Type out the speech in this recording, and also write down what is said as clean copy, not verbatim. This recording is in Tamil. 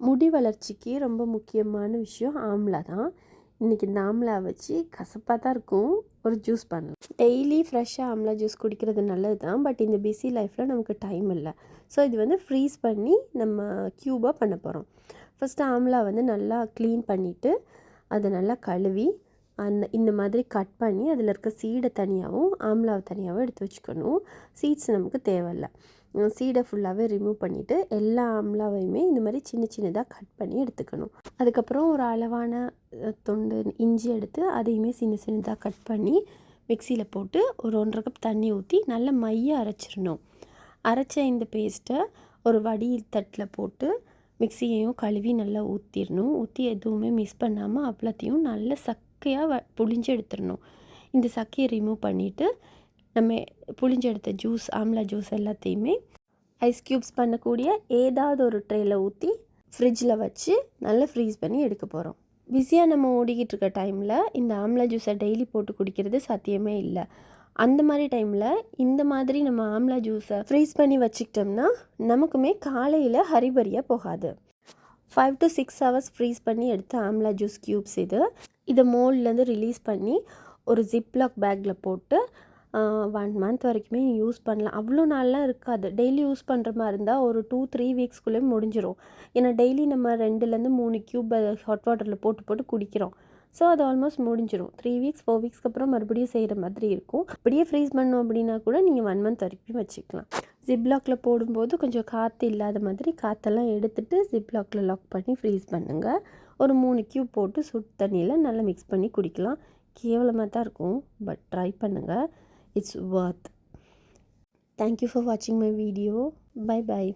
முடி வளர்ச்சிக்கு ரொம்ப முக்கியமான விஷயம் ஆம்லா தான். இன்றைக்கி இந்த ஆம்லா வச்சு கசப்பாக தான் இருக்கும், ஒரு ஜூஸ் பண்ணலாம். டெய்லி ஃப்ரெஷ்ஷாக ஆம்லா ஜூஸ் குடிக்கிறது நல்லது தான். பட் இந்த பிஸி லைஃப்பில் நமக்கு டைம் இல்லை. ஸோ இது வந்து ஃப்ரீஸ் பண்ணி நம்ம க்யூபாக பண்ண போகிறோம். ஃபஸ்ட்டு ஆம்லா வந்து நல்லா க்ளீன் பண்ணிவிட்டு அதை நல்லா கழுவி இந்த மாதிரி கட் பண்ணி அதில் இருக்க சீடை தனியாகவும் ஆம்லாவை தனியாகவும் எடுத்து வச்சுக்கணும். சீட்ஸ் நமக்கு தேவையில்லை. சீடை ஃபுல்லாகவே ரிமூவ் பண்ணிவிட்டு எல்லா ஆம்லாவையுமே இந்த மாதிரி சின்ன சின்னதாக கட் பண்ணி எடுத்துக்கணும். அதுக்கப்புறம் ஒரு அளவான துண்டு இஞ்சி எடுத்து அதையுமே சின்ன சின்னதாக கட் பண்ணி மிக்சியில் போட்டு ஒரு 1.5 கப் தண்ணி ஊற்றி நல்லா மைய அரைச்சிடணும். அரைச்ச இந்த பேஸ்ட்டை ஒரு வடியில் தட்டில் போட்டு மிக்சியையும் கழுவி நல்லா ஊற்றிடணும். ஊற்றி எதுவுமே மிஸ் பண்ணாமல் அவ்வளோத்தையும் நல்ல சக்கையாக புழிஞ்சு எடுத்துடணும். இந்த சக்கையை ரிமூவ் பண்ணிவிட்டு நம்ம புழிஞ்சு எடுத்த ஜூஸ், ஆம்லா ஜூஸ் எல்லாத்தையுமே ஐஸ் க்யூப்ஸ் பண்ணக்கூடிய ஏதாவது ஒரு ட்ரேயில் ஊற்றி ஃப்ரிட்ஜில் வச்சு நல்லா ஃப்ரீஸ் பண்ணி எடுக்க போகிறோம். பிஸியாக நம்ம ஓடிக்கிட்டு இருக்க டைமில் இந்த ஆம்லா ஜூஸை டெய்லி போட்டு குடிக்கிறது சாத்தியமே இல்லை. அந்த மாதிரி டைமில் இந்த மாதிரி நம்ம ஆம்லா ஜூஸை ஃப்ரீஸ் பண்ணி வச்சுக்கிட்டோம்னா நமக்குமே காலையில் ஹரிபரியாக போகாது. 5 to 6 hours ஃப்ரீஸ் பண்ணி எடுத்த ஆம்லா ஜூஸ் க்யூப்ஸ் இதை மோல்ட்லேருந்து ரிலீஸ் பண்ணி ஒரு ஜிப்லாக் பேக்கில் போட்டு 1 month வரைக்குமே யூஸ் பண்ணலாம். அவ்வளோ நாள்லாம் இருக்காது. டெய்லி யூஸ் பண்ணுற மாதிரி இருந்தால் ஒரு 2-3 வீக்ஸ்க்குள்ளே முடிஞ்சிடும். ஏன்னா டெய்லி நம்ம 2லேருந்து 3 க்யூப் ஹாட் வாட்டரில் போட்டு குடிக்கிறோம். ஸோ அது ஆல்மோஸ்ட் முடிஞ்சிடும். 3 வீக்ஸ் 4 வீக்ஸ்க்கு அப்புறம் மறுபடியும் செய்கிற மாதிரி இருக்கும். அப்படியே ஃப்ரீஸ் பண்ணோம் அப்படின்னா கூட நீங்கள் 1 month வரைக்கும் வச்சுக்கலாம். ஜிப்லாக்கில் போடும்போது கொஞ்சம் காற்று இல்லாத மாதிரி காற்றெல்லாம் எடுத்துகிட்டு ஜிப்லாக்கில் லாக் பண்ணி ஃப்ரீஸ் பண்ணுங்கள். ஒரு 3 க்யூப் போட்டு சுடு தண்ணியில் நல்லா மிக்ஸ் பண்ணி குடிக்கலாம். கேவலமாக தான் இருக்கும், பட் ட்ரை பண்ணுங்கள். It's worth. Thank you for watching my video. Bye bye.